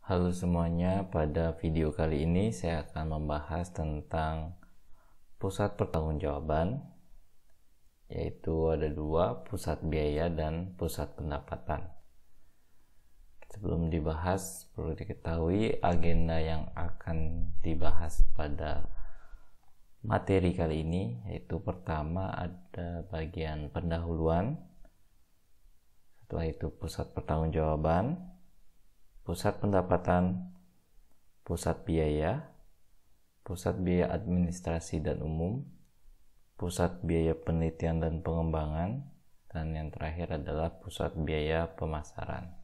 Halo semuanya, pada video kali ini saya akan membahas tentang pusat pertanggungjawaban, yaitu ada dua, pusat biaya dan pusat pendapatan. Sebelum dibahas, perlu diketahui agenda yang akan dibahas pada materi kali ini, yaitu pertama ada bagian pendahuluan, setelah itu pusat pertanggungjawaban, pusat pendapatan, pusat biaya administrasi dan umum, pusat biaya penelitian dan pengembangan, dan yang terakhir adalah pusat biaya pemasaran.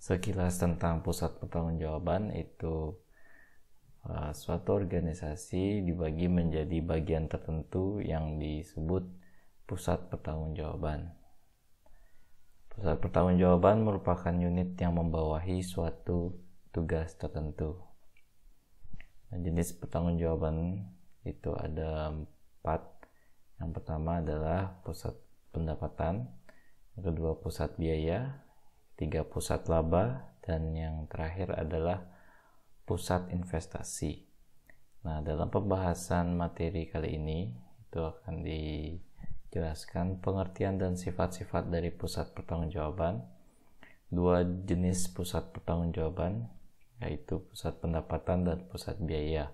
Sekilas tentang pusat pertanggungjawaban, itu suatu organisasi dibagi menjadi bagian tertentu yang disebut pusat pertanggungjawaban. Pusat pertanggungjawaban merupakan unit yang membawahi suatu tugas tertentu. Jenis pertanggungjawaban itu ada 4. Yang pertama adalah pusat pendapatan, yang kedua pusat biaya, 3 pusat laba, dan yang terakhir adalah pusat investasi. Nah, dalam pembahasan materi kali ini itu akan dijelaskan pengertian dan sifat-sifat dari pusat pertanggungjawaban, 2 jenis pusat pertanggungjawaban, yaitu pusat pendapatan dan pusat biaya,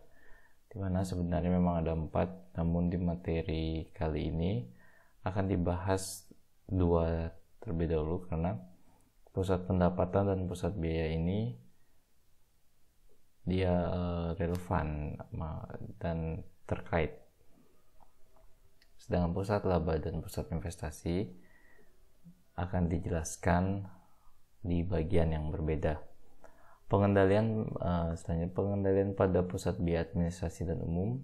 dimana sebenarnya memang ada 4, namun di materi kali ini akan dibahas 2 terlebih dahulu, karena pusat pendapatan dan pusat biaya ini dia relevan dan terkait. Sedangkan pusat laba dan pusat investasi akan dijelaskan di bagian yang berbeda. Selanjutnya pengendalian pada pusat biaya administrasi dan umum,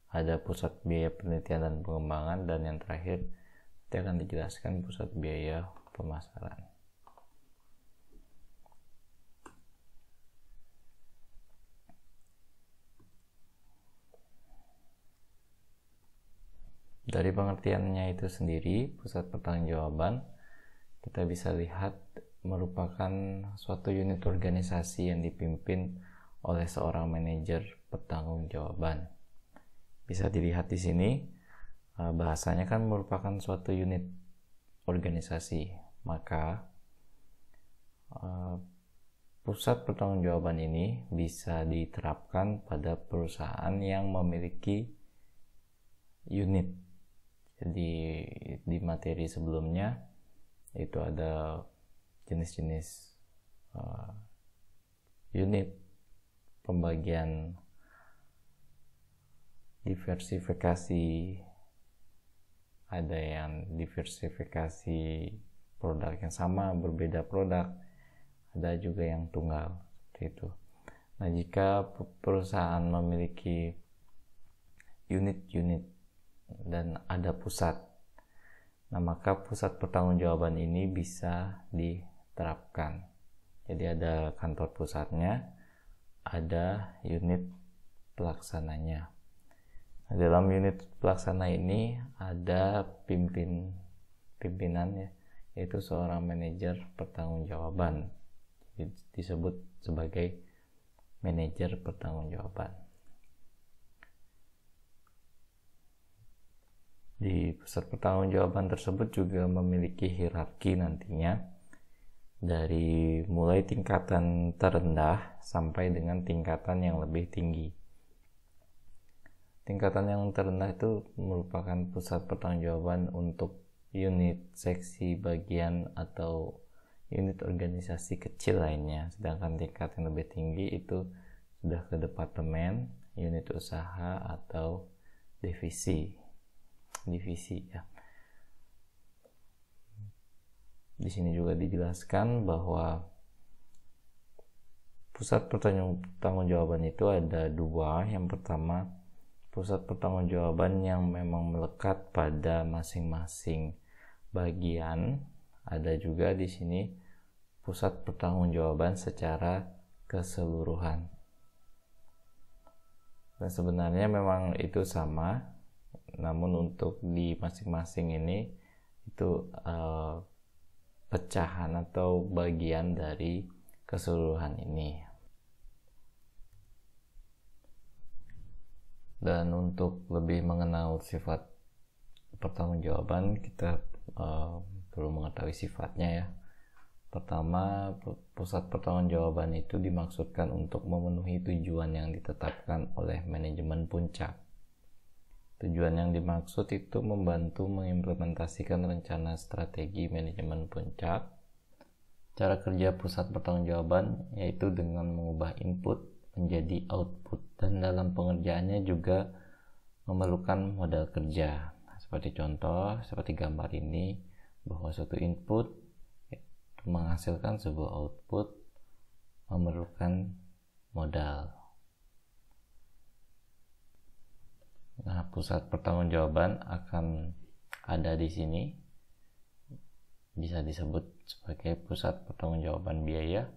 ada pusat biaya penelitian dan pengembangan, dan yang terakhir nanti akan dijelaskan pusat biaya pemasaran. Dari pengertiannya itu sendiri, pusat pertanggungjawaban kita bisa lihat merupakan suatu unit organisasi yang dipimpin oleh seorang manajer pertanggungjawaban. Bisa dilihat di sini, bahasanya kan merupakan suatu unit organisasi, maka pusat pertanggungjawaban ini bisa diterapkan pada perusahaan yang memiliki unit. Jadi di materi sebelumnya itu ada jenis-jenis unit, pembagian, diversifikasi, ada yang diversifikasi produk yang sama berbeda produk, ada juga yang tunggal, seperti itu. Nah, jika perusahaan memiliki unit-unit dan ada pusat, nah maka pusat pertanggungjawaban ini bisa diterapkan. Jadi ada kantor pusatnya, ada unit pelaksananya. Nah, dalam unit pelaksana ini ada pimpinan, yaitu seorang manajer pertanggungjawaban, disebut sebagai manajer pertanggungjawaban. Di pusat pertanggungjawaban tersebut juga memiliki hierarki nantinya, dari mulai tingkatan terendah sampai dengan tingkatan yang lebih tinggi. Tingkatan yang terendah itu merupakan pusat pertanggungjawaban untuk unit, seksi, bagian, atau unit organisasi kecil lainnya. Sedangkan tingkat yang lebih tinggi itu sudah ke departemen, unit usaha, atau divisi ya. Di sini juga dijelaskan bahwa pusat pertanggungjawaban itu ada 2. Yang pertama, pusat pertanggungjawaban yang memang melekat pada masing-masing bagian. Ada juga di sini pusat pertanggungjawaban secara keseluruhan. Dan sebenarnya memang itu sama, namun untuk di masing-masing ini itu pecahan atau bagian dari keseluruhan ini. Dan untuk lebih mengenal sifat pertanggungjawaban, kita perlu mengetahui sifatnya ya. Pertama, pusat pertanggungjawaban itu dimaksudkan untuk memenuhi tujuan yang ditetapkan oleh manajemen puncak. Tujuan yang dimaksud itu membantu mengimplementasikan rencana strategi manajemen puncak. Cara kerja pusat pertanggungjawaban yaitu dengan mengubah input menjadi output, dan dalam pengerjaannya juga memerlukan modal kerja. Seperti contoh, seperti gambar ini, bahwa suatu input menghasilkan sebuah output memerlukan modal. Nah, pusat pertanggungjawaban akan ada di sini, bisa disebut sebagai pusat pertanggungjawaban biaya.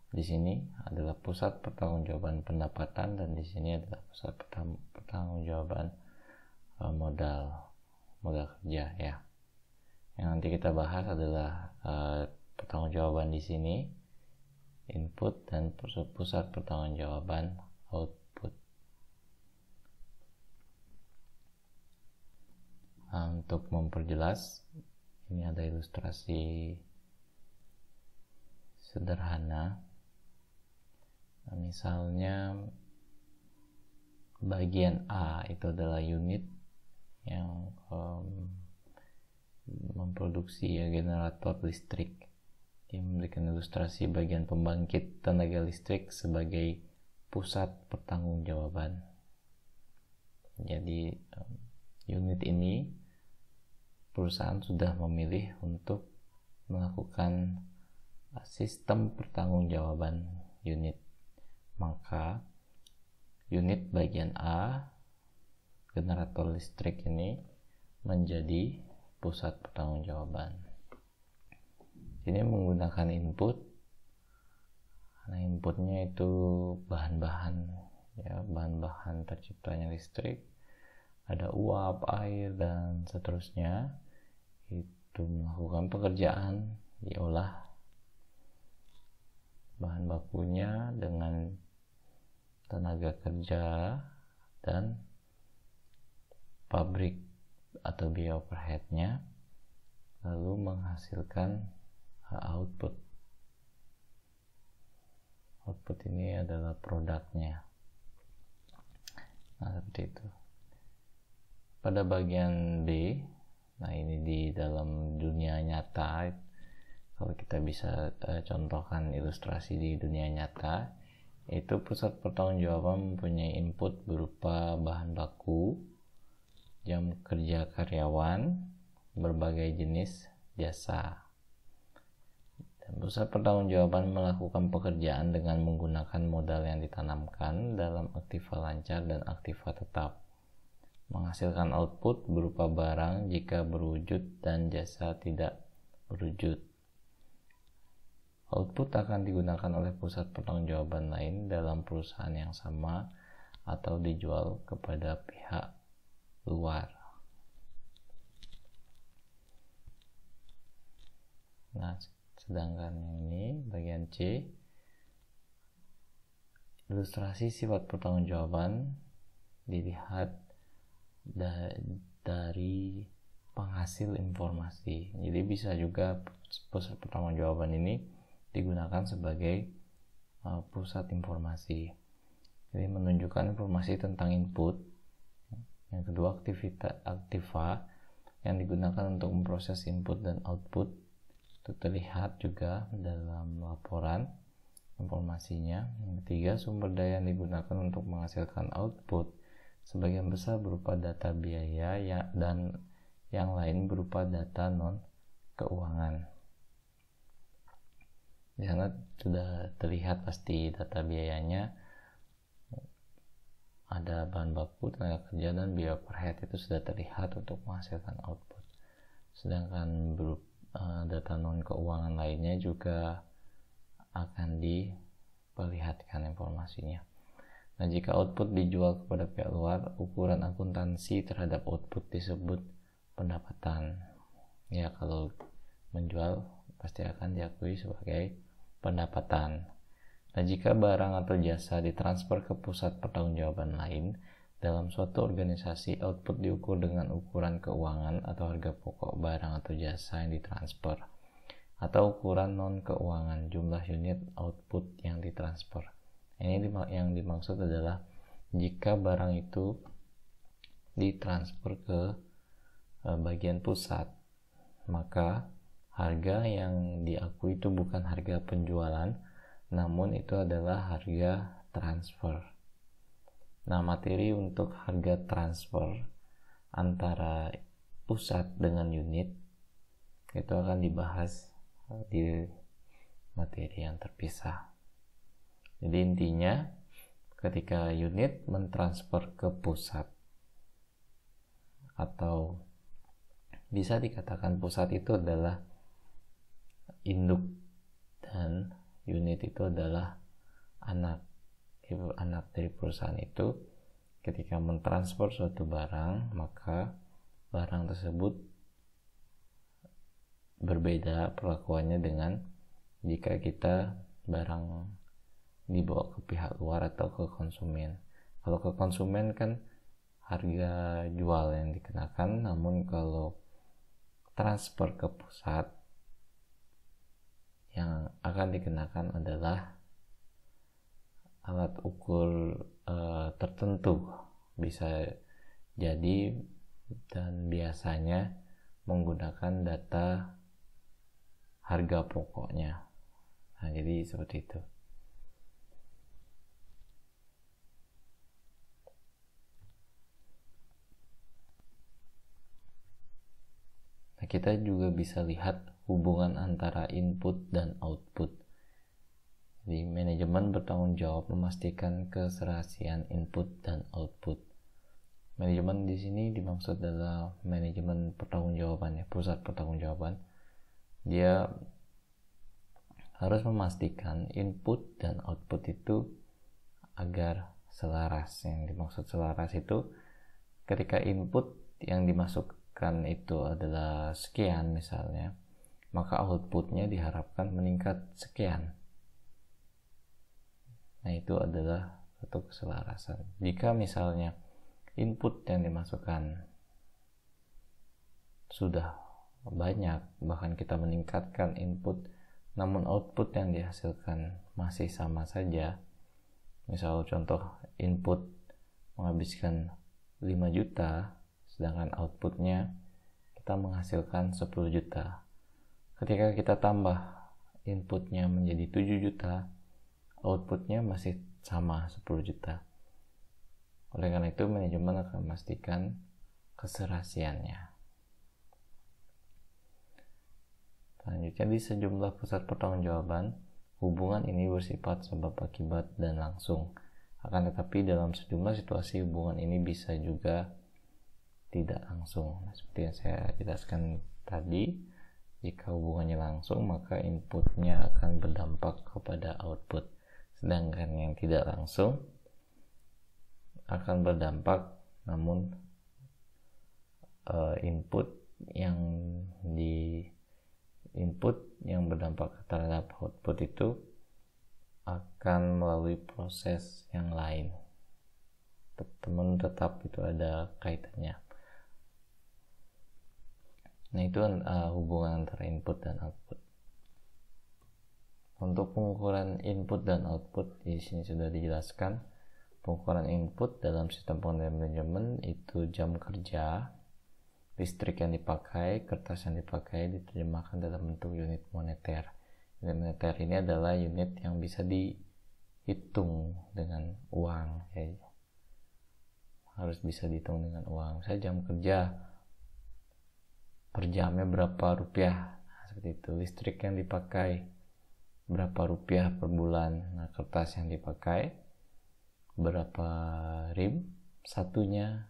Di sini adalah pusat pertanggungjawaban pendapatan, dan di sini adalah pusat pertanggungjawaban modal kerja ya. Yang nanti kita bahas adalah pertanggungjawaban di sini input, dan pusat pertanggungjawaban output. Nah, untuk memperjelas, ini ada ilustrasi sederhana. Nah, misalnya bagian A itu adalah unit yang memproduksi generator listrik. Dia memberikan ilustrasi bagian pembangkit tenaga listrik sebagai pusat pertanggungjawaban. Jadi unit ini perusahaan sudah memilih untuk melakukan sistem pertanggungjawaban unit. Maka unit bagian A, generator listrik ini, menjadi pusat pertanggungjawaban. Ini menggunakan input. Nah, inputnya itu bahan-bahan ya, bahan-bahan terciptanya listrik, ada uap, air, dan seterusnya. Itu melakukan pekerjaan, diolah bahan bakunya dengan tenaga kerja dan pabrik atau biaya overhead-nya, lalu menghasilkan output. Output ini adalah produknya. Nah, seperti itu. Pada bagian B, nah ini di dalam dunia nyata, kalau kita bisa contohkan ilustrasi di dunia nyata, itu pusat pertanggungjawaban mempunyai input berupa bahan baku, jam kerja karyawan, berbagai jenis jasa. Dan pusat pertanggungjawaban melakukan pekerjaan dengan menggunakan modal yang ditanamkan dalam aktiva lancar dan aktiva tetap, menghasilkan output berupa barang jika berwujud dan jasa tidak berwujud. Output akan digunakan oleh pusat pertanggungjawaban lain dalam perusahaan yang sama atau dijual kepada pihak luar. Nah, sedangkan ini bagian C, ilustrasi sifat pertanggungjawaban dilihat dari penghasil informasi. Jadi bisa juga pusat pertanggungjawaban ini digunakan sebagai pusat informasi. Jadi menunjukkan informasi tentang input. Yang kedua, aktiva yang digunakan untuk memproses input dan output. Itu terlihat juga dalam laporan informasinya. Yang ketiga, sumber daya yang digunakan untuk menghasilkan output sebagian besar berupa data biaya dan yang lain berupa data non keuangan. Di sana sudah terlihat pasti data biayanya, ada bahan baku, tenaga kerja, dan biaya overhead, itu sudah terlihat untuk menghasilkan output. Sedangkan data non keuangan lainnya juga akan diperlihatkan informasinya. Nah, jika output dijual kepada pihak luar, ukuran akuntansi terhadap output disebut pendapatan. Ya, kalau menjual pasti akan diakui sebagai pendapatan. Nah, jika barang atau jasa ditransfer ke pusat pertanggungjawaban lain, dalam suatu organisasi, output diukur dengan ukuran keuangan atau harga pokok barang atau jasa yang ditransfer, atau ukuran non-keuangan, jumlah unit output yang ditransfer. Ini yang dimaksud adalah jika barang itu ditransfer ke bagian pusat, maka harga yang diakui itu bukan harga penjualan, namun itu adalah harga transfer. Nah, materi untuk harga transfer antara pusat dengan unit itu akan dibahas di materi yang terpisah. Jadi intinya, ketika unit mentransfer ke pusat, atau bisa dikatakan pusat itu adalah induk dan unit itu adalah anak dari perusahaan itu, ketika mentransfer suatu barang, maka barang tersebut berbeda perlakuannya dengan jika kita barang dibawa ke pihak luar atau ke konsumen. Kalau ke konsumen kan harga jual yang dikenakan, namun kalau transfer ke pusat, yang akan dikenakan adalah alat ukur tertentu, bisa jadi dan biasanya menggunakan data harga pokoknya. Nah, jadi seperti itu. Nah, kita juga bisa lihat hubungan antara input dan output. Jadi, manajemen bertanggung jawab memastikan keserasian input dan output. Manajemen di sini dimaksud adalah manajemen pertanggungjawaban, ya, pusat pertanggungjawaban. Dia harus memastikan input dan output itu agar selaras. Yang dimaksud selaras itu ketika input yang dimasukkan itu adalah sekian misalnya, maka outputnya diharapkan meningkat sekian. Nah, itu adalah satu keselarasan. Jika misalnya input yang dimasukkan sudah banyak, bahkan kita meningkatkan input, namun output yang dihasilkan masih sama saja. Misal contoh, input menghabiskan 5 juta, sedangkan outputnya kita menghasilkan 10 juta. Ketika kita tambah inputnya menjadi 7 juta, outputnya masih sama 10 juta. Oleh karena itu, manajemen akan memastikan keserasiannya. Selanjutnya, di sejumlah pusat pertanggungjawaban, hubungan ini bersifat sebab akibat dan langsung. Akan tetapi dalam sejumlah situasi hubungan ini bisa juga tidak langsung. Nah, seperti yang saya jelaskan tadi, jika hubungannya langsung maka inputnya akan berdampak kepada output, sedangkan yang tidak langsung akan berdampak, namun input yang berdampak terhadap output itu akan melalui proses yang lain. Teman tetap itu ada kaitannya. Nah, itu hubungan antara input dan output. Untuk pengukuran input dan output di sini sudah dijelaskan. Pengukuran input dalam sistem pengendalian manajemen itu jam kerja, listrik yang dipakai, kertas yang dipakai diterjemahkan dalam bentuk unit moneter. Unit moneter ini adalah unit yang bisa dihitung dengan uang, ya. Harus bisa dihitung dengan uang. Saya jam kerja per jamnya berapa rupiah, nah, seperti itu. Listrik yang dipakai berapa rupiah per bulan. Nah, kertas yang dipakai berapa rim satunya,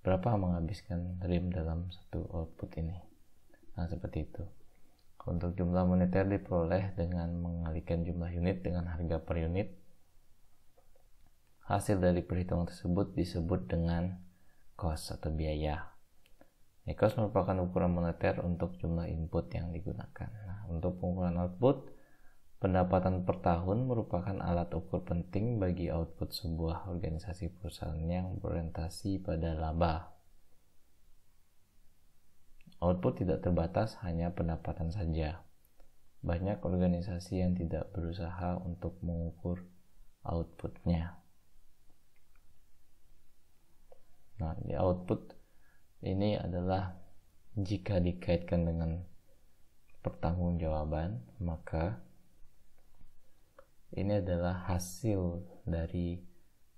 berapa menghabiskan rim dalam satu output ini. Nah, seperti itu. Untuk jumlah moneter diperoleh dengan mengalikan jumlah unit dengan harga per unit. Hasil dari perhitungan tersebut disebut dengan cost atau biaya. cost merupakan ukuran moneter untuk jumlah input yang digunakan. Nah, untuk pengukuran output, pendapatan per tahun merupakan alat ukur penting bagi output sebuah organisasi perusahaan yang berorientasi pada laba. Output tidak terbatas hanya pendapatan saja. Banyak organisasi yang tidak berusaha untuk mengukur outputnya. Nah, di output ini adalah jika dikaitkan dengan pertanggungjawaban, maka ini adalah hasil dari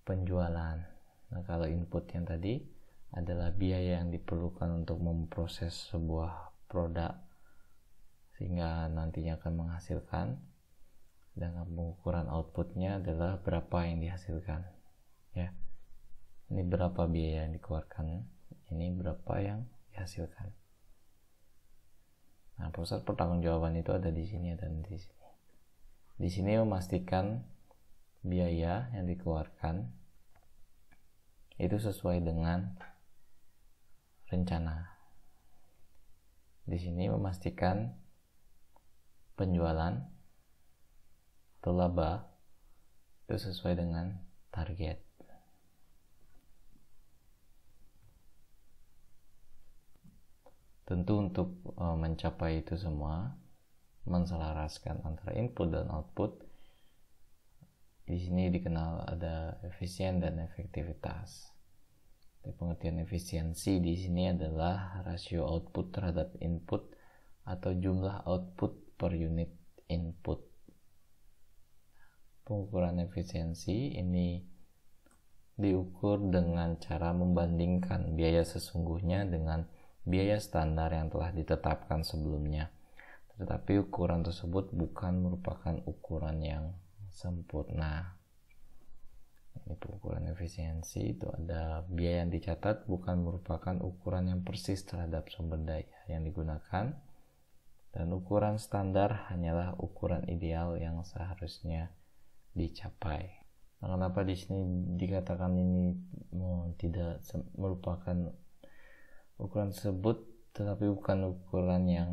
penjualan. Nah, kalau input yang tadi adalah biaya yang diperlukan untuk memproses sebuah produk sehingga nantinya akan menghasilkan, dan pengukuran outputnya adalah berapa yang dihasilkan. Ya, ini berapa biaya yang dikeluarkan, ini berapa yang dihasilkan. Nah, pusat pertanggungjawaban itu ada di sini dan di sini. Di sini memastikan biaya yang dikeluarkan itu sesuai dengan rencana. Di sini memastikan penjualan atau laba itu sesuai dengan target. Tentu untuk mencapai itu semua, menselaraskan antara input dan output, di sini dikenal ada efisien dan efektivitas. Pengertian efisiensi di sini adalah rasio output terhadap input atau jumlah output per unit input. Pengukuran efisiensi ini diukur dengan cara membandingkan biaya sesungguhnya dengan biaya standar yang telah ditetapkan sebelumnya. Tetapi ukuran tersebut bukan merupakan ukuran yang sempurna. Ini pengukuran efisiensi itu ada biaya yang dicatat bukan merupakan ukuran yang persis terhadap sumber daya yang digunakan, dan ukuran standar hanyalah ukuran ideal yang seharusnya dicapai. Nah, kenapa di sini dikatakan ini tidak merupakan ukuran tersebut, tetapi bukan ukuran yang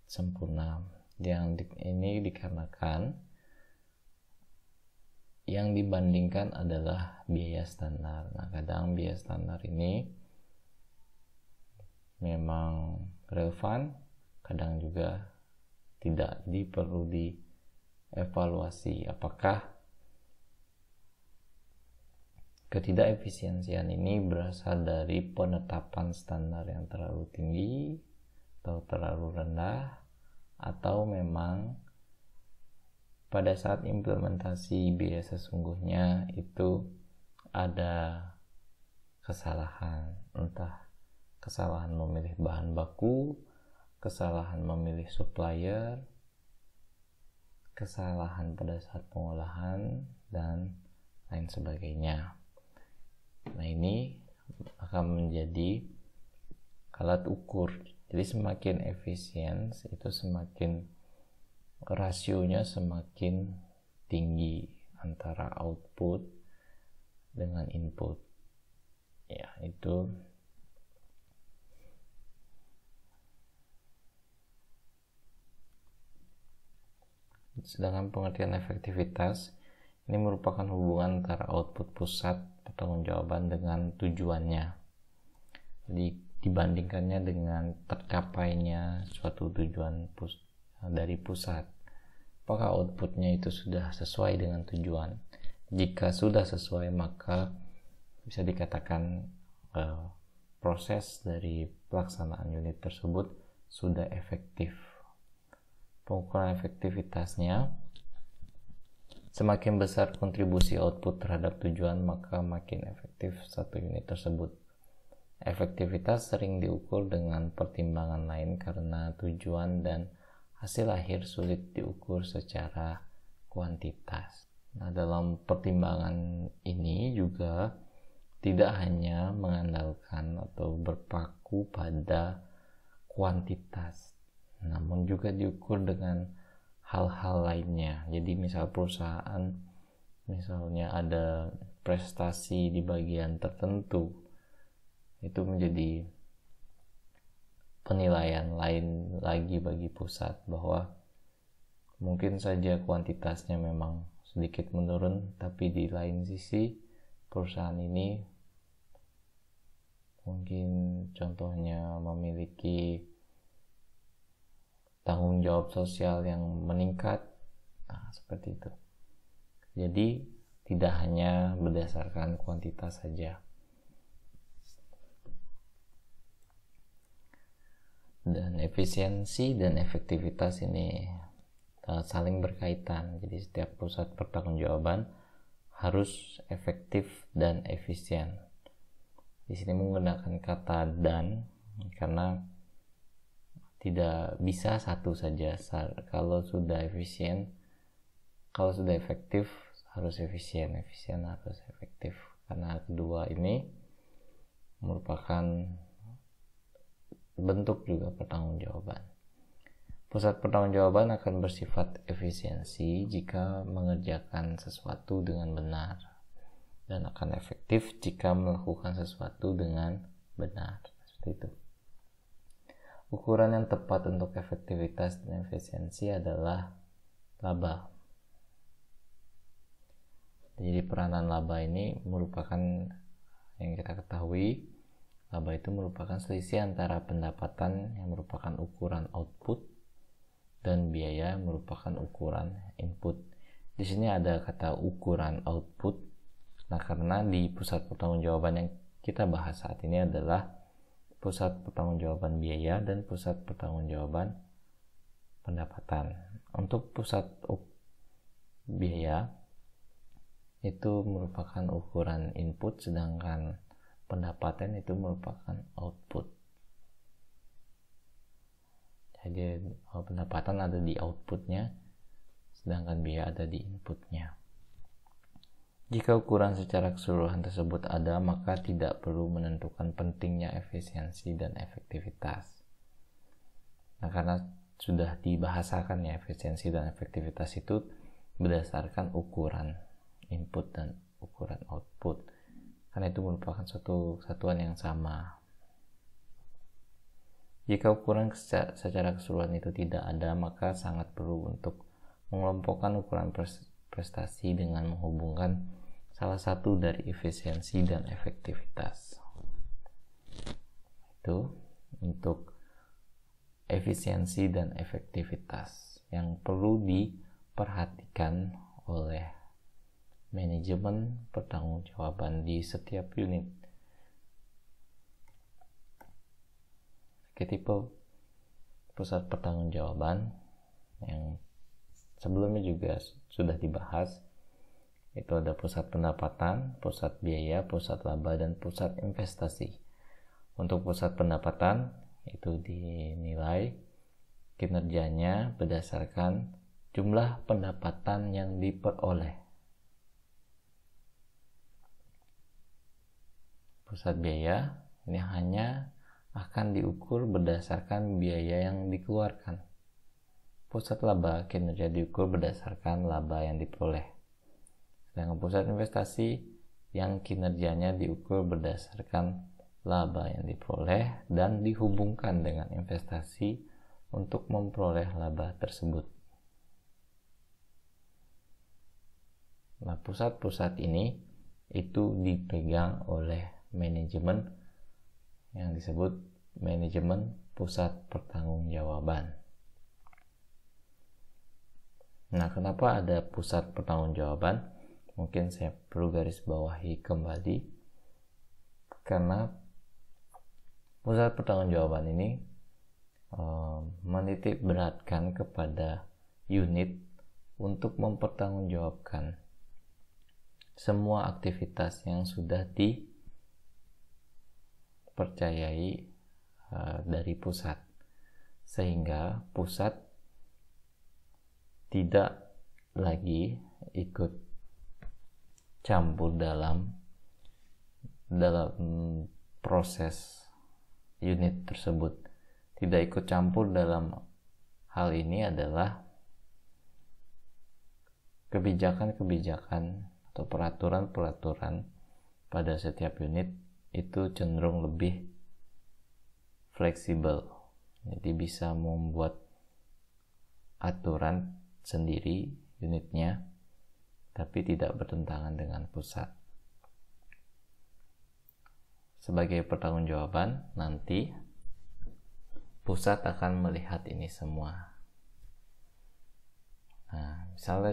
sempurna? Ini dikarenakan yang dibandingkan adalah biaya standar. Nah, kadang biaya standar ini memang relevan, kadang juga tidak. Jadi perlu dievaluasi apakah ketidakefisiensian ini berasal dari penetapan standar yang terlalu tinggi atau terlalu rendah, atau memang pada saat implementasi biaya sesungguhnya itu ada kesalahan, entah kesalahan memilih bahan baku, kesalahan memilih supplier, kesalahan pada saat pengolahan, dan lain sebagainya. Nah, ini akan menjadi alat ukur. Jadi semakin efisien itu semakin rasionya semakin tinggi antara output dengan input. Ya, itu sedangkan pengertian efektivitas ini merupakan hubungan antara output pusat pertanggungjawaban dengan tujuannya. Jadi dibandingkannya dengan tercapainya suatu tujuan dari pusat. Apakah outputnya itu sudah sesuai dengan tujuan? Jika sudah sesuai, maka bisa dikatakan proses dari pelaksanaan unit tersebut sudah efektif. Pengukuran efektivitasnya, semakin besar kontribusi output terhadap tujuan, maka makin efektif satu unit tersebut. Efektivitas sering diukur dengan pertimbangan lain karena tujuan dan hasil akhir sulit diukur secara kuantitas. Nah, dalam pertimbangan ini juga tidak hanya mengandalkan atau berpaku pada kuantitas, namun juga diukur dengan hal-hal lainnya. Jadi misal perusahaan misalnya ada prestasi di bagian tertentu, itu menjadi penilaian lain lagi bagi pusat, bahwa mungkin saja kuantitasnya memang sedikit menurun, tapi di lain sisi perusahaan ini mungkin contohnya memiliki tanggung jawab sosial yang meningkat. Seperti itu. Jadi tidak hanya berdasarkan kuantitas saja. Dan efisiensi dan efektivitas ini saling berkaitan. Jadi setiap pusat pertanggungjawaban harus efektif dan efisien. Di sini menggunakan kata dan karena tidak bisa satu saja. Kalau sudah efisien, kalau sudah efektif harus efisien harus efektif, karena kedua ini merupakan bentuk juga pertanggungjawaban. Pusat pertanggungjawaban akan bersifat efisiensi jika mengerjakan sesuatu dengan benar, dan akan efektif jika melakukan sesuatu dengan benar. Seperti itu. Ukuran yang tepat untuk efektivitas dan efisiensi adalah laba. Jadi peranan laba ini merupakan, yang kita ketahui, laba itu merupakan selisih antara pendapatan yang merupakan ukuran output dan biaya merupakan ukuran input. Di sini ada kata ukuran output. Nah, karena di pusat pertanggungjawaban yang kita bahas saat ini adalah pusat pertanggungjawaban biaya dan pusat pertanggungjawaban pendapatan. Untuk pusat biaya itu merupakan ukuran input, sedangkan pendapatan itu merupakan output. Jadi pendapatan ada di outputnya, sedangkan biaya ada di inputnya. Jika ukuran secara keseluruhan tersebut ada, maka tidak perlu menentukan pentingnya efisiensi dan efektivitas. Nah, karena sudah dibahasakan ya, efisiensi dan efektivitas itu berdasarkan ukuran input dan ukuran output, karena itu merupakan suatu satuan yang sama. Jika ukuran secara keseluruhan itu tidak ada, maka sangat perlu untuk mengelompokkan ukuran prestasi dengan menghubungkan salah satu dari efisiensi dan efektivitas. Itu untuk efisiensi dan efektivitas yang perlu diperhatikan oleh manajemen pertanggungjawaban di setiap unit. Tipe pusat pertanggungjawaban yang sebelumnya juga sudah dibahas, itu ada pusat pendapatan, pusat biaya, pusat laba, dan pusat investasi. Untuk pusat pendapatan itu dinilai kinerjanya berdasarkan jumlah pendapatan yang diperoleh. Pusat biaya ini hanya akan diukur berdasarkan biaya yang dikeluarkan. Pusat laba kinerja diukur berdasarkan laba yang diperoleh. Sedangkan pusat investasi yang kinerjanya diukur berdasarkan laba yang diperoleh dan dihubungkan dengan investasi untuk memperoleh laba tersebut. Nah, pusat-pusat ini itu dipegang oleh manajemen yang disebut manajemen pusat pertanggungjawaban. Nah, kenapa ada pusat pertanggungjawaban? Mungkin saya perlu garis bawahi kembali, karena pusat pertanggungjawaban ini menitik beratkan kepada unit untuk mempertanggungjawabkan semua aktivitas yang sudah dipercayai dari pusat, sehingga pusat tidak lagi ikut campur dalam proses unit tersebut. Tidak ikut campur dalam hal ini adalah kebijakan-kebijakan atau peraturan-peraturan pada setiap unit itu cenderung lebih fleksibel. Jadi bisa membuat aturan sendiri unitnya, tapi tidak bertentangan dengan pusat. Sebagai pertanggungjawaban, nanti pusat akan melihat ini semua. Nah, misalnya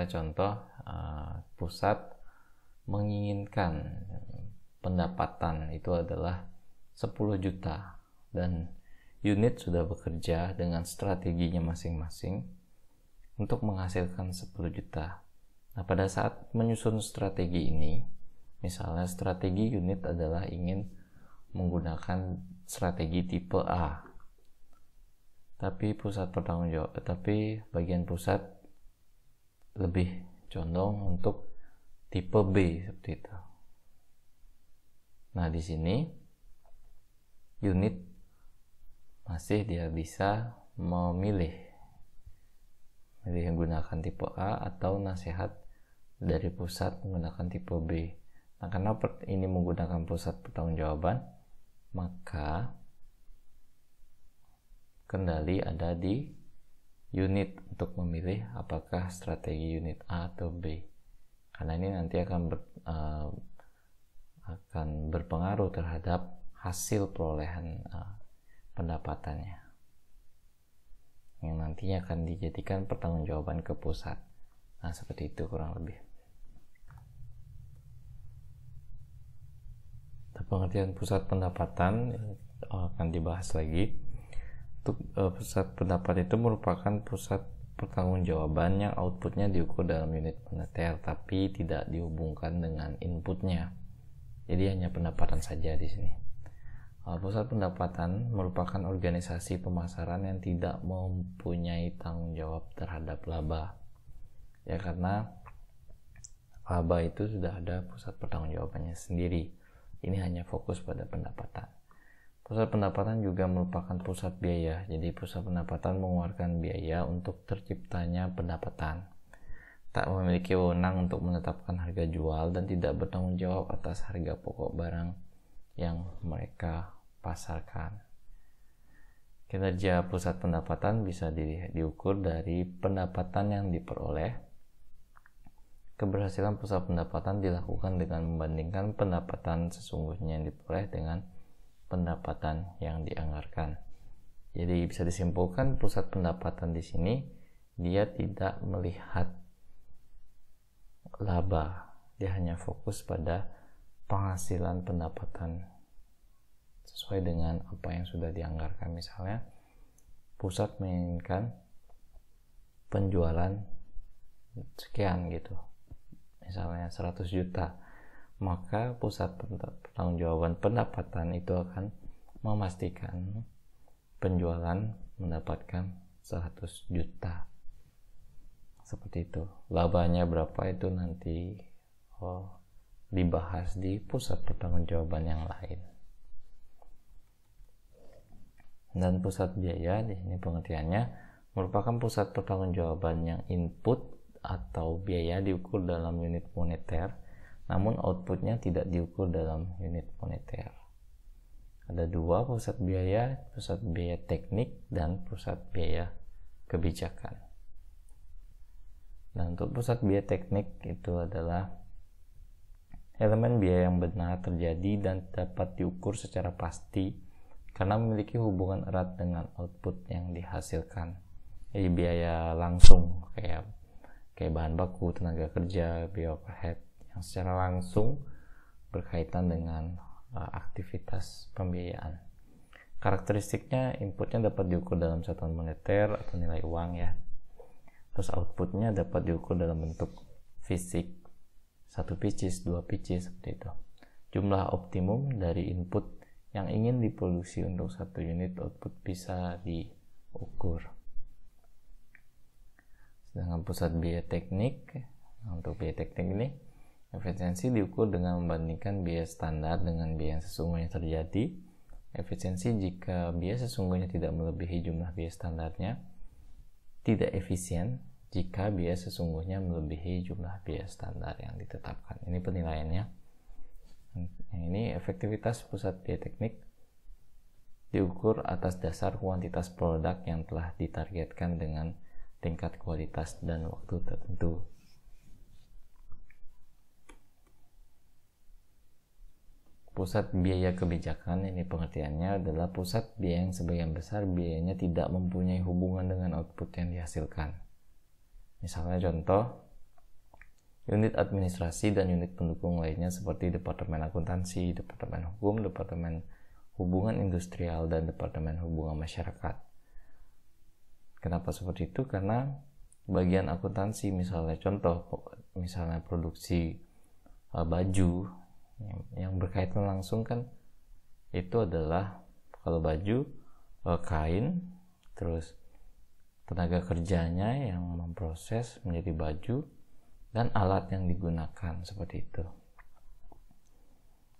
contoh, pusat menginginkan pendapatan itu adalah 10 juta dan unit sudah bekerja dengan strateginya masing-masing untuk menghasilkan 10 juta. Nah, pada saat menyusun strategi ini, misalnya strategi unit adalah ingin menggunakan strategi tipe A, tapi bagian pusat lebih condong untuk tipe B seperti itu. Nah, di sini unit masih dia bisa memilih menggunakan tipe A atau nasihat dari pusat menggunakan tipe B. Nah, karena ini menggunakan pusat pertanggungjawaban, maka kendali ada di unit untuk memilih apakah strategi unit A atau B. Karena ini nanti akan berpengaruh terhadap hasil perolehan pendapatannya, yang nantinya akan dijadikan pertanggungjawaban ke pusat. Nah, seperti itu kurang lebih. Pengertian pusat pendapatan akan dibahas lagi. Untuk pusat pendapat itu merupakan pusat pertanggungjawaban yang outputnya diukur dalam unit moneter tapi tidak dihubungkan dengan inputnya. Jadi hanya pendapatan saja di sini. Pusat pendapatan merupakan organisasi pemasaran yang tidak mempunyai tanggung jawab terhadap laba. Ya, karena laba itu sudah ada pusat pertanggungjawabannya sendiri. Ini hanya fokus pada pendapatan. Pusat pendapatan juga merupakan pusat biaya. Jadi pusat pendapatan mengeluarkan biaya untuk terciptanya pendapatan. Tak memiliki wewenang untuk menetapkan harga jual dan tidak bertanggung jawab atas harga pokok barang yang mereka pasarkan. Kinerja pusat pendapatan bisa diukur dari pendapatan yang diperoleh. Keberhasilan pusat pendapatan dilakukan dengan membandingkan pendapatan sesungguhnya yang diperoleh dengan pendapatan yang dianggarkan. Jadi bisa disimpulkan pusat pendapatan di sini dia tidak melihat laba, dia hanya fokus pada penghasilan pendapatan sesuai dengan apa yang sudah dianggarkan. Misalnya pusat menginginkan penjualan sekian gitu, misalnya 100 juta, maka pusat pertanggungjawaban pendapatan itu akan memastikan penjualan mendapatkan 100 juta. Seperti itu. Labanya berapa itu nanti dibahas di pusat pertanggungjawaban yang lain. Dan pusat biaya di sini pengertiannya merupakan pusat pertanggungjawaban yang input atau biaya diukur dalam unit moneter, namun outputnya tidak diukur dalam unit moneter. Ada dua pusat biaya teknik dan pusat biaya kebijakan. Dan untuk pusat biaya teknik itu adalah elemen biaya yang benar terjadi dan dapat diukur secara pasti karena memiliki hubungan erat dengan output yang dihasilkan. Jadi biaya langsung kayak bahan baku, tenaga kerja, biaya overhead yang secara langsung berkaitan dengan aktivitas pembiayaan. Karakteristiknya, inputnya dapat diukur dalam satuan moneter atau nilai uang ya. Terus outputnya dapat diukur dalam bentuk fisik, 1 pieces, 2 pieces seperti itu. Jumlah optimum dari input yang ingin diproduksi untuk satu unit output bisa diukur. Sedangkan pusat biaya teknik, untuk biaya teknik ini efisiensi diukur dengan membandingkan biaya standar dengan biaya yang sesungguhnya terjadi. Efisiensi jika biaya sesungguhnya tidak melebihi jumlah biaya standarnya. Tidak efisien jika biaya sesungguhnya melebihi jumlah biaya standar yang ditetapkan. Ini penilaiannya. Ini efektivitas pusat biaya teknik diukur atas dasar kuantitas produk yang telah ditargetkan dengan tingkat kualitas dan waktu tertentu. Pusat biaya kebijakan, ini pengertiannya adalah pusat biaya yang sebagian besar biayanya tidak mempunyai hubungan dengan output yang dihasilkan. Misalnya contoh, unit administrasi dan unit pendukung lainnya seperti Departemen Akuntansi, Departemen Hukum, Departemen Hubungan Industrial, dan Departemen Hubungan Masyarakat. Kenapa seperti itu? Karena bagian akuntansi, misalnya contoh, misalnya produksi baju yang berkaitan langsung kan itu adalah kalau baju kain, terus tenaga kerjanya yang memproses menjadi baju dan alat yang digunakan seperti itu.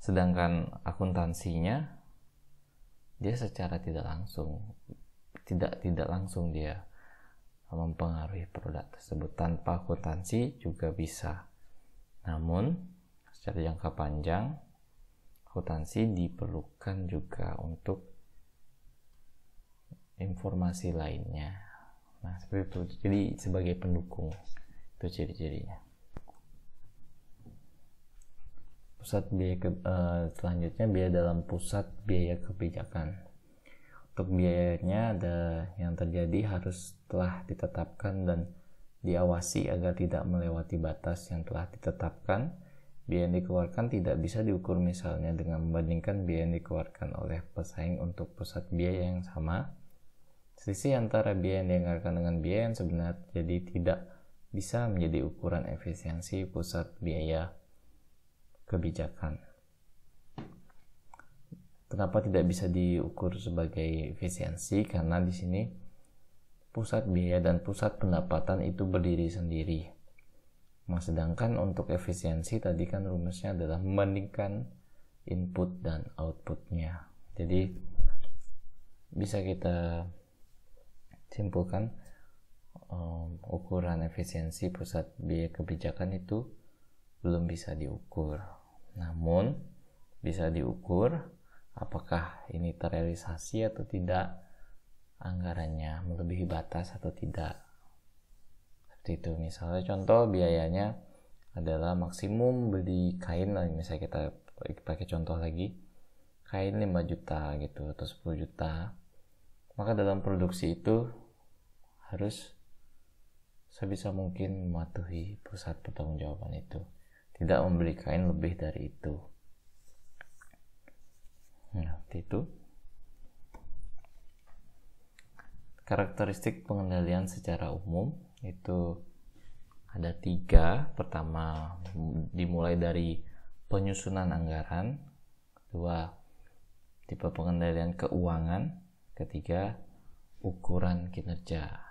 Sedangkan akuntansinya dia secara tidak langsung dia mempengaruhi produk tersebut. Tanpa akuntansi juga bisa. Namun secara jangka panjang, akuntansi diperlukan juga untuk informasi lainnya. Nah, seperti itu. Jadi sebagai pendukung, itu ciri-cirinya. Selanjutnya biaya dalam pusat biaya kebijakan. Untuk biayanya ada yang terjadi harus telah ditetapkan dan diawasi agar tidak melewati batas yang telah ditetapkan. Biaya yang dikeluarkan tidak bisa diukur misalnya dengan membandingkan biaya yang dikeluarkan oleh pesaing untuk pusat biaya yang sama. Selisih antara biaya yang dianggarkan dengan biaya yang sebenarnya jadi tidak bisa menjadi ukuran efisiensi pusat biaya kebijakan. Kenapa tidak bisa diukur sebagai efisiensi? Karena di sini pusat biaya dan pusat pendapatan itu berdiri sendiri. Sedangkan untuk efisiensi tadi kan rumusnya adalah membandingkan input dan outputnya. Jadi bisa kita simpulkan ukuran efisiensi pusat biaya kebijakan itu belum bisa diukur. Namun bisa diukur apakah ini terrealisasi atau tidak, anggarannya melebihi batas atau tidak. Itu misalnya contoh biayanya adalah maksimum beli kain, misalnya kita pakai contoh lagi, kain 5 juta gitu atau 10 juta, maka dalam produksi itu harus sebisa mungkin mematuhi pusat pertanggungjawaban itu, tidak membeli kain lebih dari itu. Nah, itu karakteristik pengendalian secara umum itu ada 3. Pertama, dimulai dari penyusunan anggaran. 2, tipe pengendalian keuangan. 3, ukuran kinerja.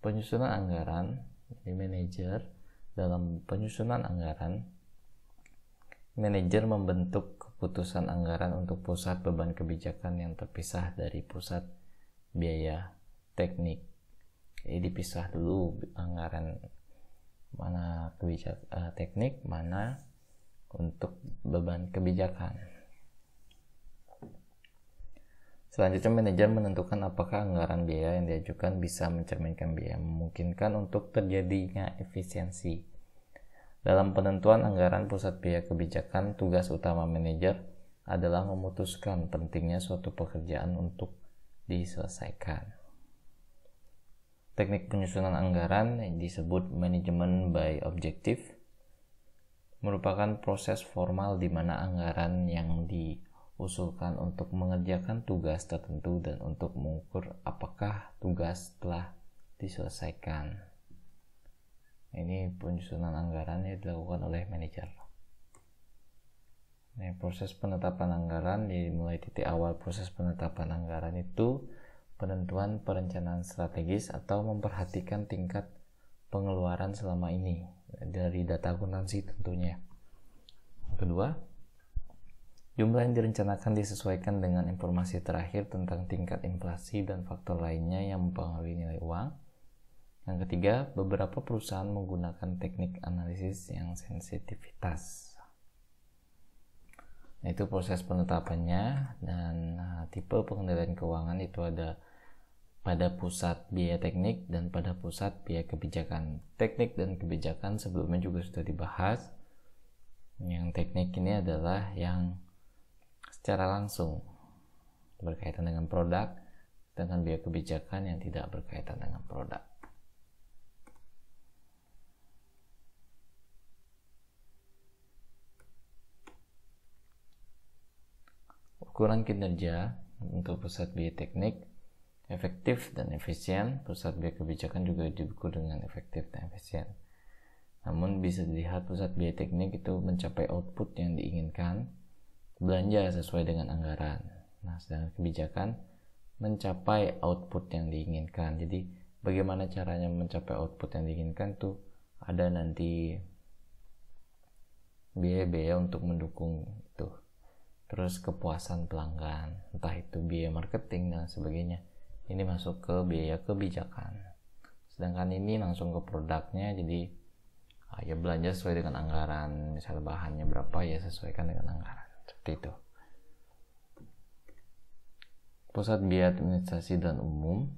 Penyusunan anggaran, ini manajer. Dalam penyusunan anggaran, manajer membentuk keputusan anggaran untuk pusat beban kebijakan yang terpisah dari pusat biaya teknik. Jadi dipisah dulu anggaran mana teknik, mana untuk beban kebijakan. Selanjutnya manajer menentukan apakah anggaran biaya yang diajukan bisa mencerminkan biaya yang memungkinkan untuk terjadinya efisiensi. Dalam penentuan anggaran pusat biaya kebijakan, tugas utama manajer adalah memutuskan pentingnya suatu pekerjaan untuk diselesaikan. Teknik penyusunan anggaran yang disebut manajemen by objective merupakan proses formal di mana anggaran yang diusulkan untuk mengerjakan tugas tertentu dan untuk mengukur apakah tugas telah diselesaikan. Ini penyusunan anggaran yang dilakukan oleh manajer. Proses penetapan anggaran dimulai titik awal proses penetapan anggaran itu penentuan perencanaan strategis atau memperhatikan tingkat pengeluaran selama ini dari data akuntansi tentunya. Kedua, jumlah yang direncanakan disesuaikan dengan informasi terakhir tentang tingkat inflasi dan faktor lainnya yang mempengaruhi nilai uang. Yang ketiga, beberapa perusahaan menggunakan teknik analisis yang sensitivitas. Nah, itu proses penetapannya. Dan tipe pengendalian keuangan itu ada pada pusat biaya teknik dan pada pusat biaya kebijakan. Teknik dan kebijakan sebelumnya juga sudah dibahas. Yang teknik ini adalah yang secara langsung berkaitan dengan produk, dengan biaya kebijakan yang tidak berkaitan dengan produk. Ukuran kinerja untuk pusat biaya teknik efektif dan efisien, pusat biaya kebijakan juga diukur dengan efektif dan efisien. Namun bisa dilihat pusat biaya teknik itu mencapai output yang diinginkan, belanja sesuai dengan anggaran. Nah, sedangkan kebijakan mencapai output yang diinginkan. Jadi bagaimana caranya mencapai output yang diinginkan tuh ada nanti biaya-biaya untuk mendukung itu. Terus kepuasan pelanggan, entah itu biaya marketing dan sebagainya. Ini masuk ke biaya kebijakan. Sedangkan ini langsung ke produknya, jadi ya belanja sesuai dengan anggaran. Misal bahannya berapa ya sesuaikan dengan anggaran. Seperti itu. Pusat biaya administrasi dan umum.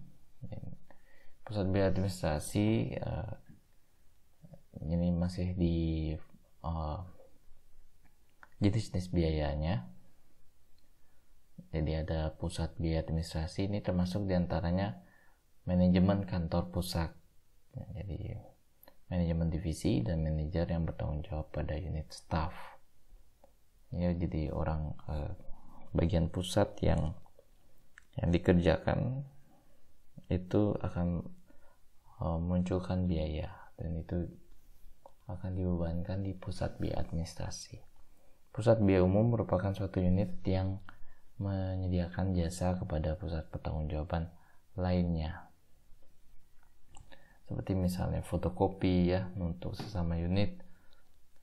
Pusat biaya administrasi ini masih di jenis-jenis biayanya. Jadi ada pusat biaya administrasi, ini termasuk diantaranya manajemen kantor pusat. Jadi manajemen divisi dan manajer yang bertanggung jawab pada unit staff. Ya, jadi orang bagian pusat yang dikerjakan itu akan munculkan biaya, dan itu akan dibebankan di pusat biaya administrasi. Pusat biaya umum merupakan suatu unit yang menyediakan jasa kepada pusat pertanggungjawaban lainnya, seperti misalnya fotokopi ya untuk sesama unit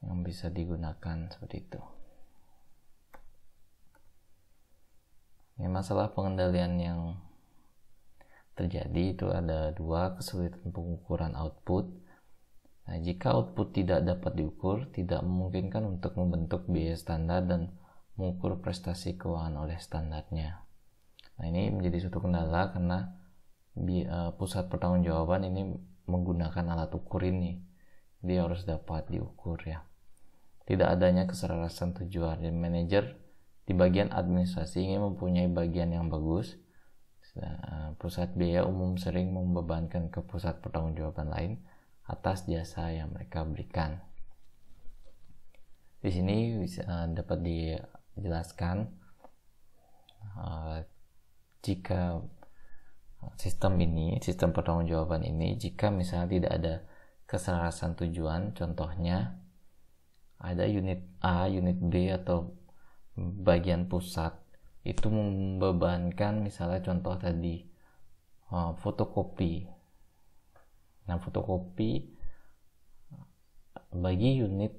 yang bisa digunakan seperti itu. Ini masalah pengendalian yang terjadi itu ada dua: kesulitan pengukuran output. Nah, jika output tidak dapat diukur, tidak memungkinkan untuk membentuk biaya standar dan mengukur prestasi keuangan oleh standarnya. Nah, ini menjadi suatu kendala karena pusat pertanggungjawaban ini menggunakan alat ukur ini. Dia harus dapat diukur ya. Tidak adanya keselarasan tujuan, dan manajer di bagian administrasi ingin mempunyai bagian yang bagus. Pusat biaya umum sering membebankan ke pusat pertanggungjawaban lain atas jasa yang mereka berikan. Di sini dapat dijelaskan jika sistem pertanggungjawaban ini, jika misalnya tidak ada keselarasan tujuan, contohnya ada unit A, unit B atau bagian pusat itu membebankan, misalnya contoh tadi fotokopi. Nah, fotokopi bagi unit,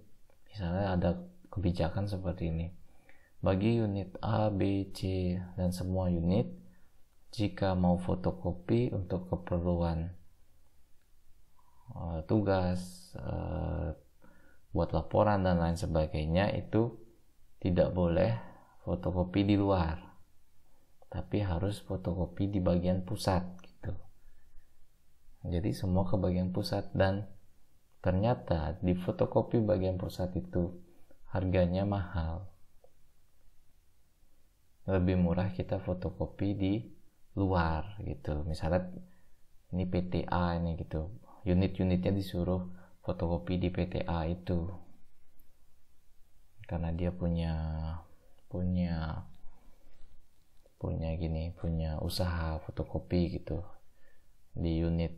misalnya ada kebijakan seperti ini, bagi unit A, B, C dan semua unit, jika mau fotokopi untuk keperluan tugas, buat laporan dan lain sebagainya, itu tidak boleh fotokopi di luar, tapi harus fotokopi di bagian pusat gitu. Jadi semua ke bagian pusat, dan ternyata di fotokopi bagian pusat itu harganya mahal. Lebih murah kita fotokopi di luar gitu. Misalnya ini PTA ini gitu, unit-unitnya disuruh fotokopi di PTA itu karena dia punya usaha fotokopi gitu di unit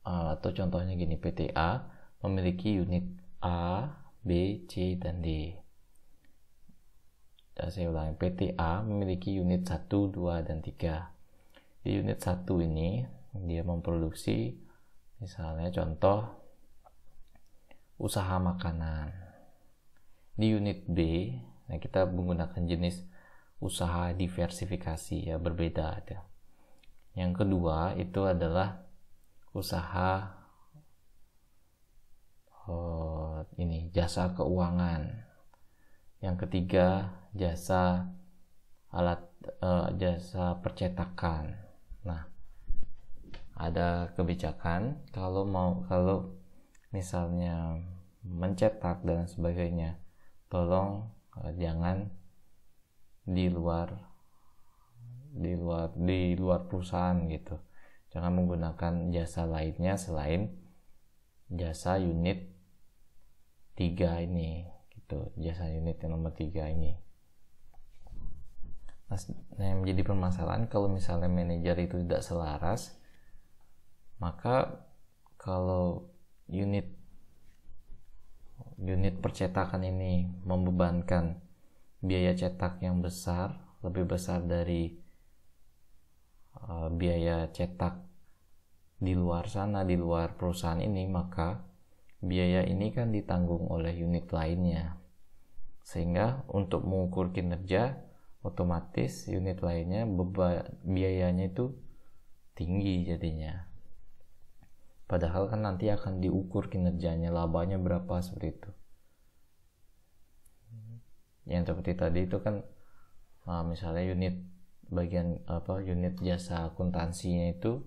atau contohnya gini, PTA memiliki unit A, B, C dan D. Saya ulangi, PTA memiliki unit 1, 2 dan 3. Di unit 1 ini dia memproduksi misalnya contoh usaha makanan. Di unit B, nah kita menggunakan jenis usaha diversifikasi ya, berbeda ada. Yang kedua itu adalah usaha jasa keuangan. Yang ketiga, jasa jasa percetakan. Nah, ada kebijakan kalau misalnya mencetak dan sebagainya, tolong jangan di luar perusahaan gitu. Jangan menggunakan jasa lainnya selain jasa unit 3 ini gitu. Jasa unit yang nomor 3 ini. Nah, yang menjadi permasalahan kalau misalnya manajer itu tidak selaras, maka kalau unit percetakan ini membebankan biaya cetak yang besar, lebih besar dari biaya cetak di luar sana, di luar perusahaan ini, maka biaya ini kan ditanggung oleh unit lainnya, sehingga untuk mengukur kinerja otomatis unit lainnya biayanya itu tinggi jadinya, padahal kan nanti akan diukur kinerjanya, labanya berapa, seperti itu. Yang seperti tadi itu kan misalnya unit jasa akuntansinya itu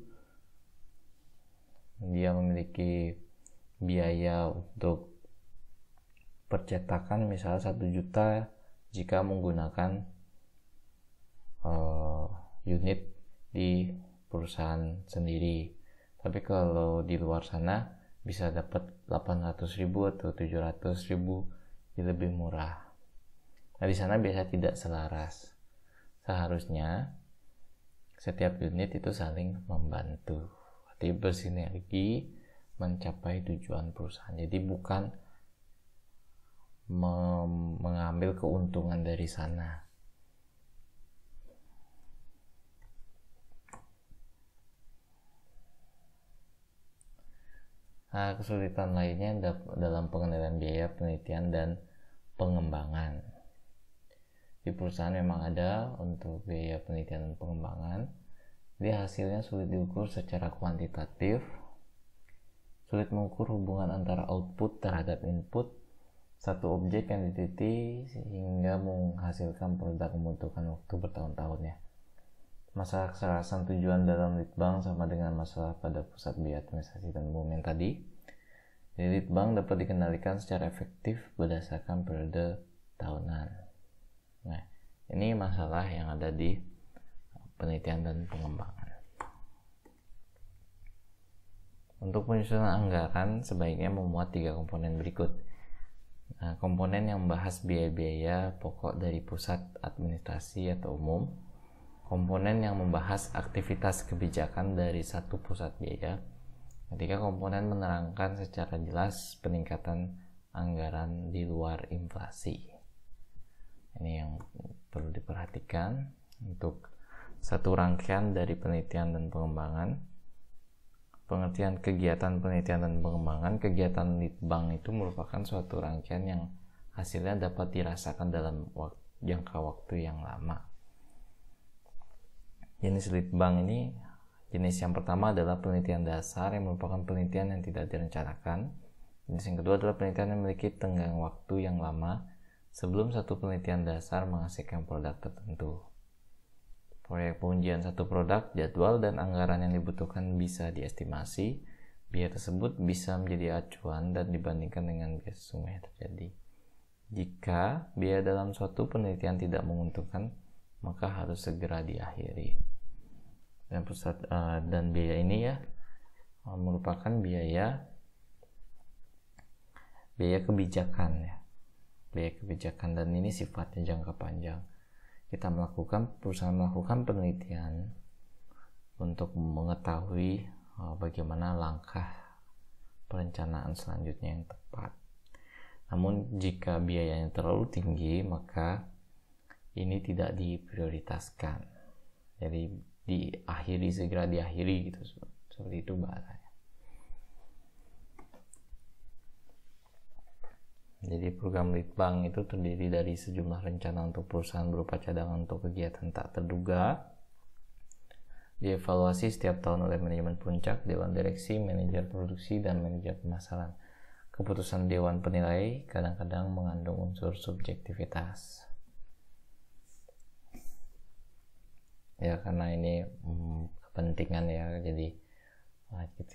dia memiliki biaya untuk percetakan misalnya 1 juta jika menggunakan unit di perusahaan sendiri, tapi kalau di luar sana bisa dapat 800.000 atau 700.000, jadi lebih murah. Nah, di sana biasa tidak selaras. Seharusnya setiap unit itu saling membantu, jadi bersinergi mencapai tujuan perusahaan. Jadi bukan mengambil keuntungan dari sana. Nah, kesulitan lainnya dalam pengendalian biaya penelitian dan pengembangan. Di perusahaan memang ada untuk biaya penelitian dan pengembangan, jadi hasilnya sulit diukur secara kuantitatif, sulit mengukur hubungan antara output terhadap input satu objek yang diteliti sehingga menghasilkan produk membutuhkan waktu bertahun-tahun ya. Masalah keselasan tujuan dalam litbang sama dengan masalah pada pusat biaya administrasi dan umum yang tadi. Jadi litbang dapat dikendalikan secara efektif berdasarkan periode tahunan. Nah, ini masalah yang ada di penelitian dan pengembangan. Untuk penyusunan anggaran sebaiknya memuat 3 komponen berikut. Nah, komponen yang membahas biaya-biaya pokok dari pusat administrasi atau umum, komponen yang membahas aktivitas kebijakan dari satu pusat biaya, ketiga komponen menerangkan secara jelas peningkatan anggaran di luar inflasi. Ini yang perlu diperhatikan untuk satu rangkaian dari penelitian dan pengembangan. Pengertian kegiatan penelitian dan pengembangan, kegiatan litbang itu merupakan suatu rangkaian yang hasilnya dapat dirasakan dalam jangka waktu yang lama. Jenis litbang ini, jenis yang pertama adalah penelitian dasar yang merupakan penelitian yang tidak direncanakan. Jenis yang kedua adalah penelitian yang memiliki tenggang waktu yang lama sebelum satu penelitian dasar menghasilkan produk tertentu. Proyek pengujian satu produk, jadwal dan anggaran yang dibutuhkan bisa diestimasi. Biaya tersebut bisa menjadi acuan dan dibandingkan dengan biaya sesungguhnya terjadi. Jika biaya dalam suatu penelitian tidak menguntungkan, maka harus segera diakhiri. Dan biaya ini ya merupakan biaya kebijakan ya. Biaya kebijakan, dan ini sifatnya jangka panjang. Perusahaan melakukan penelitian untuk mengetahui bagaimana langkah perencanaan selanjutnya yang tepat. Namun jika biayanya terlalu tinggi, maka ini tidak diprioritaskan. Jadi segera diakhiri gitu, seperti itu bahasanya. Jadi program litbang itu terdiri dari sejumlah rencana untuk perusahaan berupa cadangan untuk kegiatan tak terduga. Dievaluasi setiap tahun oleh manajemen puncak, dewan direksi, manajer produksi, dan manajer pemasaran. keputusan Dewan Penilai kadang-kadang mengandung unsur subjektivitas. Ya, karena ini kepentingan ya, jadi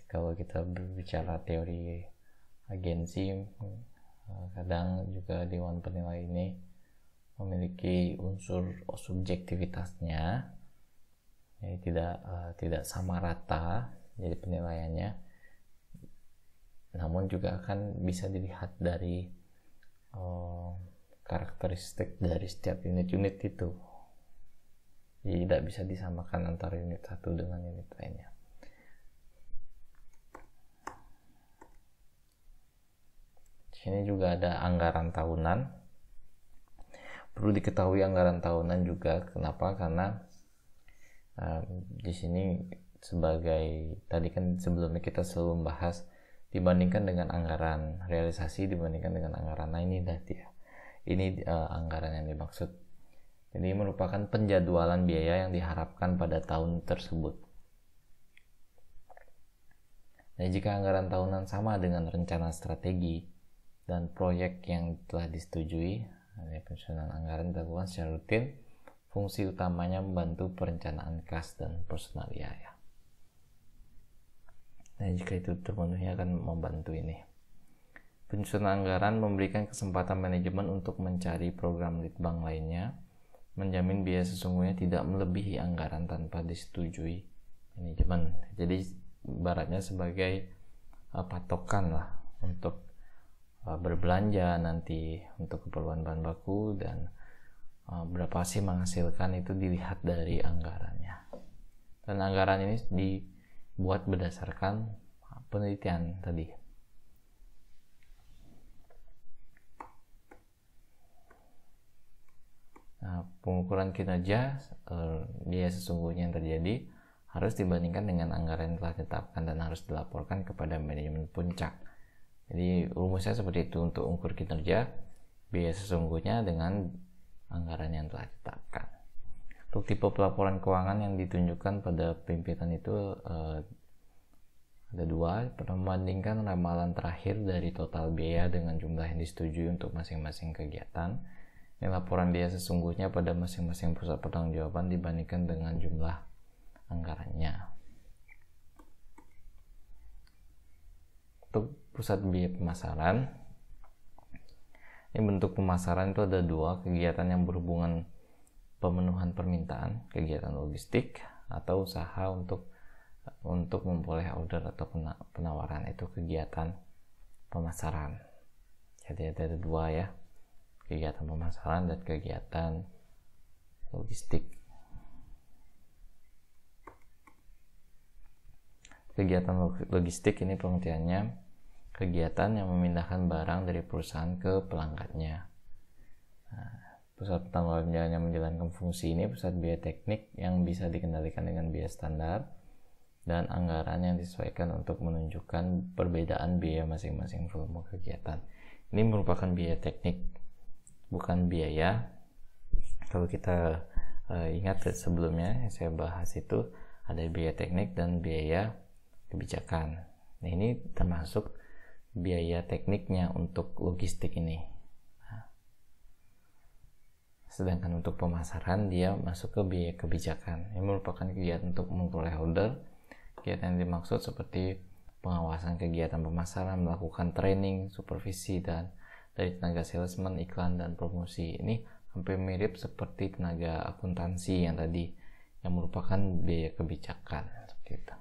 kalau kita berbicara teori agensi, kadang juga Dewan Penilai ini memiliki unsur subjektivitasnya, jadi tidak sama rata jadi penilaiannya, namun juga akan bisa dilihat dari karakteristik dari setiap unit-unit itu. Jadi tidak bisa disamakan antara unit satu dengan unit lainnya. Di sini juga ada anggaran tahunan. Perlu diketahui anggaran tahunan juga. Kenapa? Karena di sini sebagai tadi kan sebelumnya kita selalu membahas dibandingkan dengan anggaran realisasi dibandingkan dengan anggaran. Nah ini anggaran yang dimaksud. Jadi merupakan penjadwalan biaya yang diharapkan pada tahun tersebut. Nah, jika anggaran tahunan sama dengan rencana strategi dan proyek yang telah disetujui, penyusunan anggaran dilakukan secara rutin. Fungsi utamanya membantu perencanaan kas dan personalia ya. Nah, jika itu terpenuhi akan membantu ini. Penyusunan anggaran memberikan kesempatan manajemen untuk mencari program litbang lainnya, menjamin biaya sesungguhnya tidak melebihi anggaran tanpa disetujui manajemen. Jadi ibaratnya sebagai patokan lah untuk berbelanja nanti untuk keperluan bahan baku, dan berapa sih menghasilkan itu dilihat dari anggarannya. Dan anggaran ini dibuat berdasarkan penelitian tadi. Nah, pengukuran kinerja biaya sesungguhnya yang terjadi harus dibandingkan dengan anggaran yang telah ditetapkan dan harus dilaporkan kepada manajemen puncak. Jadi rumusnya seperti itu untuk ukur kinerja biaya sesungguhnya dengan anggaran yang telah ditetapkan. Untuk tipe pelaporan keuangan yang ditunjukkan pada pimpinan itu ada dua. Membandingkan ramalan terakhir dari total biaya dengan jumlah yang disetujui untuk masing-masing kegiatan. Ini laporan biaya sesungguhnya pada masing-masing pusat pertanggungjawaban dibandingkan dengan jumlah anggarannya. Untuk pusat biaya pemasaran, ini bentuk pemasaran itu ada dua: kegiatan yang berhubungan pemenuhan permintaan, kegiatan logistik, atau usaha untuk memperoleh order atau penawaran, itu kegiatan pemasaran. Jadi ada dua ya, kegiatan pemasaran dan kegiatan logistik. Kegiatan logistik ini pengertiannya kegiatan yang memindahkan barang dari perusahaan ke pelanggannya. Nah, pusat pertanggungjawaban yang menjalankan fungsi ini pusat biaya teknik yang bisa dikendalikan dengan biaya standar dan anggaran yang disesuaikan untuk menunjukkan perbedaan biaya masing-masing volume kegiatan. Ini merupakan biaya teknik, bukan biaya. Kalau kita ingat sebelumnya yang saya bahas itu ada biaya teknik dan biaya kebijakan. Nah, ini termasuk biaya tekniknya untuk logistik ini. Nah, sedangkan untuk pemasaran dia masuk ke biaya kebijakan. Ini merupakan kegiatan untuk memperoleh order. Kegiatan yang dimaksud seperti pengawasan kegiatan pemasaran, melakukan training, supervisi, dan dari tenaga salesman, iklan, dan promosi. Ini hampir mirip seperti tenaga akuntansi yang tadi, yang merupakan biaya kebijakan seperti itu.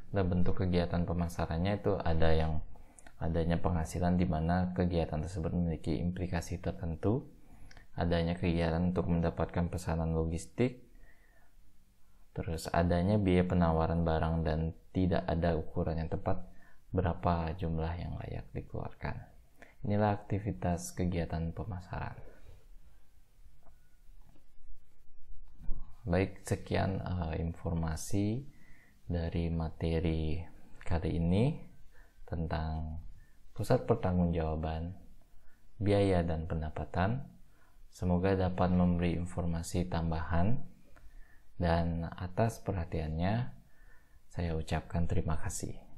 Dan bentuk kegiatan pemasarannya itu ada yang adanya penghasilan di mana kegiatan tersebut memiliki implikasi tertentu, adanya kegiatan untuk mendapatkan pesanan logistik, terus adanya biaya penawaran barang dan tidak ada ukuran yang tepat berapa jumlah yang layak dikeluarkan. Inilah aktivitas kegiatan pemasaran. Baik, sekian informasi dari materi kali ini tentang pusat pertanggungjawaban biaya dan pendapatan. Semoga dapat memberi informasi tambahan, dan atas perhatiannya saya ucapkan terima kasih.